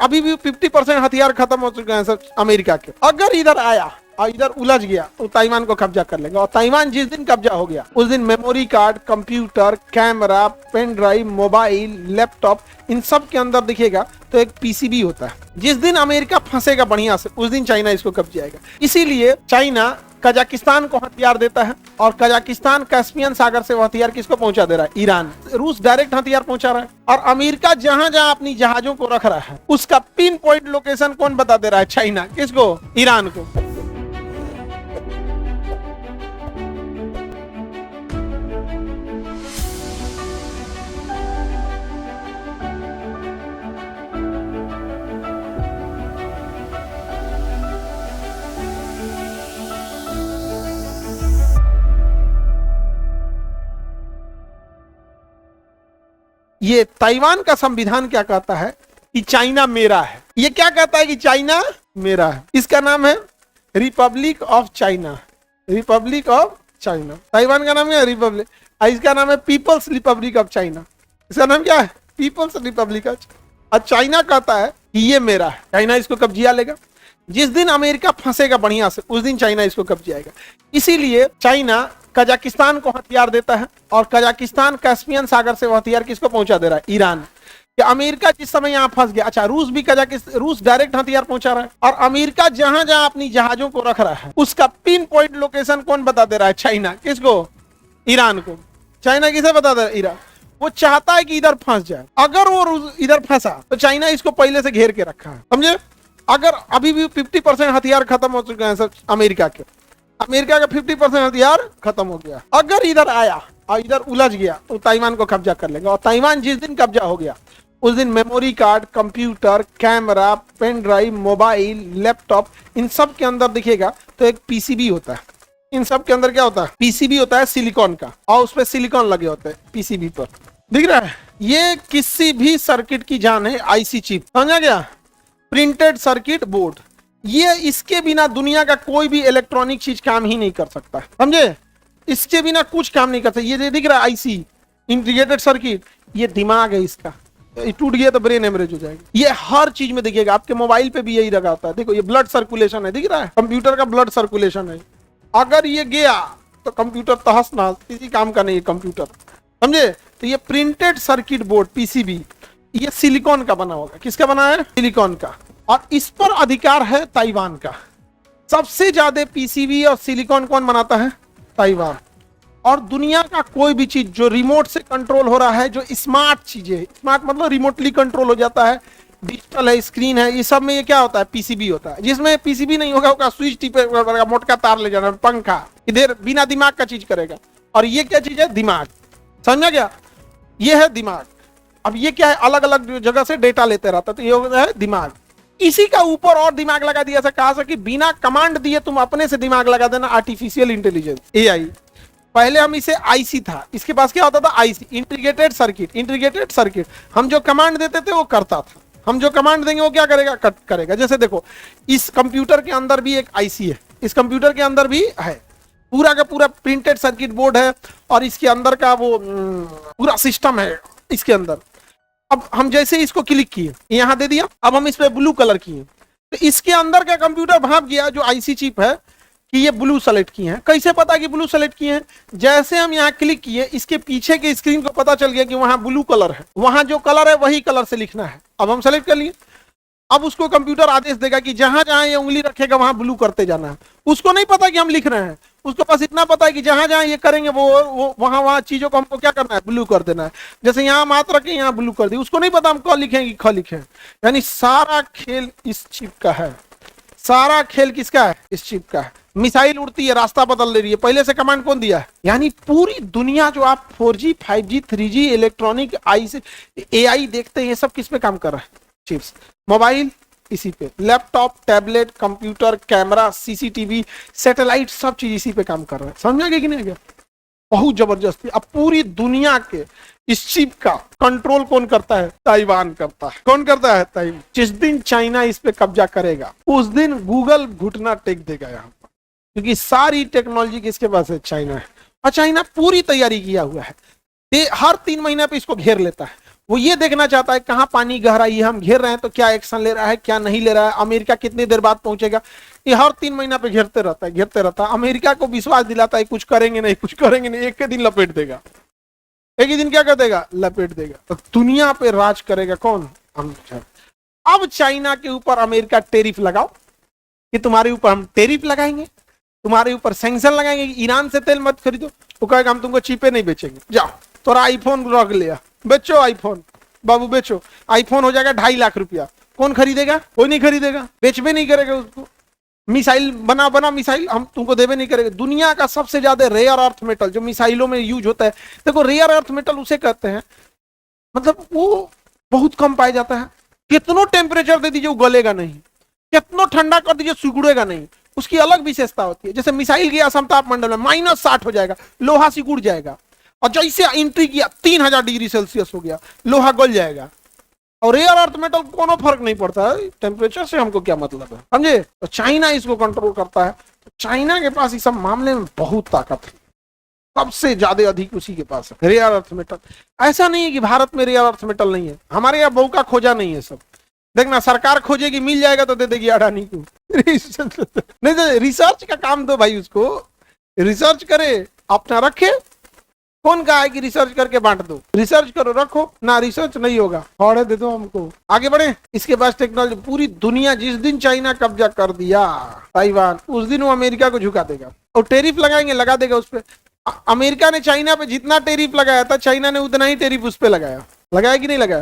अभी भी 50% हथियार खत्म हो चुके हैं सर अमेरिका के। अगर इधर आया और इधर उलझ गया तो ताइवान को कब्जा कर लेंगे। और ताइवान जिस दिन कब्जा हो गया उस दिन memory card, computer, camera, pen drive, mobile, laptop, इन सब के अंदर दिखेगा तो एक पीसीबी होता है। जिस दिन अमेरिका फंसेगा बढ़िया से उस दिन चाइना इसको कब्जाएगा। इसीलिए चाइना कजाकिस्तान को हथियार देता है और कजाकिस्तान कैस्पियन सागर से वो हथियार किसको पहुंचा दे रहा है? ईरान। रूस डायरेक्ट हथियार पहुंचा रहा है और अमेरिका जहां जहां अपनी जहाजों को रख रहा है उसका पिन पॉइंट लोकेशन कौन बता दे रहा है? चाइना। किसको? ईरान को। ये ताइवान का संविधान क्या कहता है कि चाइना मेरा है। ये क्या कहता है कि चाइना मेरा है। इसका नाम है Republic of China. Republic of China. Taiwan का नाम है रिपब्लिक, इसका नाम है पीपल्स रिपब्लिक ऑफ चाइना। इसका नाम क्या है? People's Republic of. और चाइना कहता है कि ये मेरा है। चाइना इसको कब्जा लेगा। जिस दिन अमेरिका फंसेगा बढ़िया से उस दिन चाइना इसको कब्जाएगा। इसीलिए चाइना कजाकिस्तान को हथियार देता है और कजाकिस्तान कैस्पियन सागर से वो हथियार किसको पहुंचा दे रहा है? ईरान। कि अमेरिका जिस समय यहाँ फंस गया, अच्छा रूस भी रूस डायरेक्ट हथियार पहुंचा रहा है और अमेरिका जहां जहां अपनी जहाजों को रख रहा है उसका पिन पॉइंट लोकेशन कौन बता दे रहा है? चाइना। किसको? ईरान को। चाइना किसे बता दे रहा है? ईरान। वो चाहता है कि इधर फंस जाए। अगर वो इधर फंसा तो चाइना इसको पहले से घेर के रखा है, समझे। अगर अभी भी 50% हथियार खत्म हो चुके हैं सर अमेरिका के। अमेरिका का 50% हथियार खत्म हो गया। अगर इधर आया और इधर उलझ गया तो ताइवान को कब्जा कर लेंगे। और ताइवान जिस दिन कब्जा हो गया उस दिन memory card, computer, camera, pen drive, mobile, laptop, इन सब के अंदर दिखेगा तो एक पीसीबी होता है। इन सब के अंदर क्या होता है? पीसीबी होता है सिलिकॉन का और उस पर सिलिकॉन लगे होते हैं पीसीबी पर। दिख रहा है? ये किसी भी सर्किट की जान है। आईसी चिप, समझा गया? Printed circuit board. ये इसके बिना दुनिया का कोई भी इलेक्ट्रॉनिक चीज काम ही नहीं कर सकता, समझे। इसके बिना कुछ काम नहीं कर सकता। ये दिख रहा है आईसी, इंटीग्रेटेड सर्किट, ये दिमाग है इसका। ये टूट गया तो ब्रेन हेमरेज हो जाएगी। ये हर चीज में दिखेगा। आपके मोबाइल पे भी यही लगा होता है। देखो ये ब्लड सर्कुलेशन है, दिख रहा है? कंप्यूटर का ब्लड सर्कुलेशन है। अगर ये गया तो कंप्यूटर तहस नहस, किसी काम का नहीं है कंप्यूटर, समझे। तो ये प्रिंटेड सर्किट बोर्ड पीसीबी ये सिलिकॉन का बना होगा। किसका बना है? सिलिकॉन का। और इस पर अधिकार है ताइवान का। सबसे ज्यादा पीसीबी और सिलिकॉन कौन बनाता है? ताइवान। और दुनिया का कोई भी चीज जो रिमोट से कंट्रोल हो रहा है, जो स्मार्ट चीजें, स्मार्ट मतलब रिमोटली कंट्रोल हो जाता है, डिजिटल है, स्क्रीन है, ये सब में ये क्या होता है? पीसीबी होता है। जिसमें पीसीबी नहीं होगा उसका स्विच टिपे, मोटका तार ले जाना, पंखा, इधर बिना दिमाग का चीज करेगा। और ये क्या चीज है? दिमाग। समझा गया? ये है दिमाग। अब ये क्या है? अलग अलग जगह से डेटा लेते रहता है, तो ये होता है दिमाग। इसी का ऊपर और दिमाग लगा दिया। कहा था कि बिना कमांड दिए तुम अपने से दिमाग लगा देना, आर्टिफिशियल इंटेलिजेंस, एआई। पहले हम इसे आईसी था, इसके पास क्या होता था? IC, integrated circuit. Integrated circuit हम जो कमांड देते थे वो करता था, हम जो कमांड देंगे वो क्या करेगा? कट करेगा। जैसे देखो इस कंप्यूटर के अंदर भी एक आईसी है, इस कंप्यूटर के अंदर भी है, पूरा का पूरा प्रिंटेड सर्किट बोर्ड है और इसके अंदर का वो पूरा सिस्टम है इसके अंदर। अब हम जैसे इसको क्लिक किए, यहां दे दिया, अब हम इस पे ब्लू कलर किए तो इसके अंदर का कंप्यूटर भाप गया जो आईसी चिप है कि ये ब्लू सेलेक्ट किए हैं। कैसे पता कि ब्लू सेलेक्ट किए हैं? जैसे हम यहाँ क्लिक किए इसके पीछे के स्क्रीन को पता चल गया कि वहां ब्लू कलर है, वहां जो कलर है वही कलर से लिखना है। अब हम सेलेक्ट कर लिए। अब उसको कंप्यूटर आदेश देगा कि जहां जहां ये उंगली रखेगा वहां ब्लू करते जाना है। उसको नहीं पता कि हम लिख रहे हैं, उसको बस इतना पता है कि जहां जहां ये करेंगे वो वहां चीजों को हमको क्या करना है? ब्लू कर देना है। जैसे यहाँ मात रखे यहाँ ब्लू कर दी, उसको नहीं पता हम क लिखें कि ख लिखें। यानी सारा खेल इस चिप का है। सारा खेल किसका है? इस चिप का है। मिसाइल उड़ती है, रास्ता बदल ले रही है, पहले से कमांड कौन दिया है? यानी पूरी दुनिया जो आप 4G 5G 3G electronic AI देखते हैं, ये सब किस पे काम कर रहा है? चिप्स। मोबाइल इसी पे, laptop, tablet, computer, camera, CCTV, satellite, सब चीज इसी पे काम कर रहा है। समझ गया कि नहीं गया? बहुत जबरदस्ती। अब पूरी दुनिया के इस चिप का कंट्रोल कौन करता है? ताइवान करता है। कौन करता है? ताइवान। जिस दिन चाइना इस पे कब्जा करेगा उस दिन गूगल घुटना टेक देगा यहाँ पर, क्योंकि सारी टेक्नोलॉजी किसके पास है? चाइना है। और चाइना पूरी तैयारी किया हुआ है, हर 3 महीने पे इसको घेर लेता है। वो ये देखना चाहता है कहाँ पानी गहराई है, हम घेर रहे हैं तो क्या एक्शन ले रहा है, क्या नहीं ले रहा है, अमेरिका कितनी देर बाद पहुंचेगा। ये हर 3 महीना पे घेरते रहता है। अमेरिका को विश्वास दिलाता है कुछ करेंगे नहीं, कुछ करेंगे नहीं, एक के दिन लपेट देगा, एक ही दिन क्या कर देगा, लपेट देगा। तो दुनिया पे राज करेगा कौन, अमेरिका। अब चाइना के ऊपर अमेरिका टेरिफ लगाओ कि तुम्हारे ऊपर हम टेरिफ लगाएंगे, तुम्हारे ऊपर सैंक्शन लगाएंगे, ईरान से तेल मत खरीदो। वो कहेगा हम तुमको चीपे नहीं बेचेंगे, जाओ तोरा आईफोन रख लिया, बेचो आईफोन, बाबू बेचो, आईफोन हो जाएगा 2.5 लाख रुपया। कौन खरीदेगा, कोई नहीं खरीदेगा, बेचबे नहीं करेगा उसको। मिसाइल बना मिसाइल हम तुमको देवे नहीं करेंगे। दुनिया का सबसे ज्यादा रेयर अर्थ मेटल जो मिसाइलों में यूज होता है, देखो रेयर अर्थ मेटल उसे कहते हैं, मतलब वो बहुत कम पाया जाता है। कितनों टेम्परेचर दे दीजिए वो गलेगा नहीं, कितनों ठंडा कर दीजिए सिकुड़ेगा नहीं, उसकी अलग विशेषता होती है। जैसे मिसाइल गया समताप मंडल में -60 हो जाएगा, लोहा सिकुड़ जाएगा, और जैसे एंट्री किया 3000 डिग्री सेल्सियस हो गया, लोहा गल जाएगा। और रेयर अर्थ मेटल कोनो फर्क नहीं पड़ता है, टेम्परेचर से हमको क्या मतलब है, समझे। तो चाइना इसको कंट्रोल करता है। तो चाइना के पास इस सब मामले में बहुत ताकत है, सबसे ज्यादा अधिक उसी के पास है रेयर अर्थ मेटल। ऐसा नहीं है कि भारत में रेयर अर्थ मेटल नहीं है, हमारे यहाँ बहु का खोजा नहीं है सब। देखना सरकार खोजेगी, मिल जाएगा तो दे देगी अडानी को। नहीं तो रिसर्च का काम दो भाई, उसको रिसर्च करे, अपना रखे। कौन कहा है कि रिसर्च करके बांट दो, रिसर्च करो रखो ना, रिसर्च नहीं होगा फौड़े दे दो हमको, आगे बढ़े। इसके पास टेक्नोलॉजी, पूरी दुनिया, जिस दिन चाइना कब्जा कर दिया ताइवान, उस दिन वो अमेरिका को झुका देगा और टेरिफ लगाएंगे, लगा देगा उस पर। अमेरिका ने चाइना पे जितना टेरिफ लगाया था, चाइना ने उतना ही टेरिफ उस पर लगाया कि नहीं लगाया।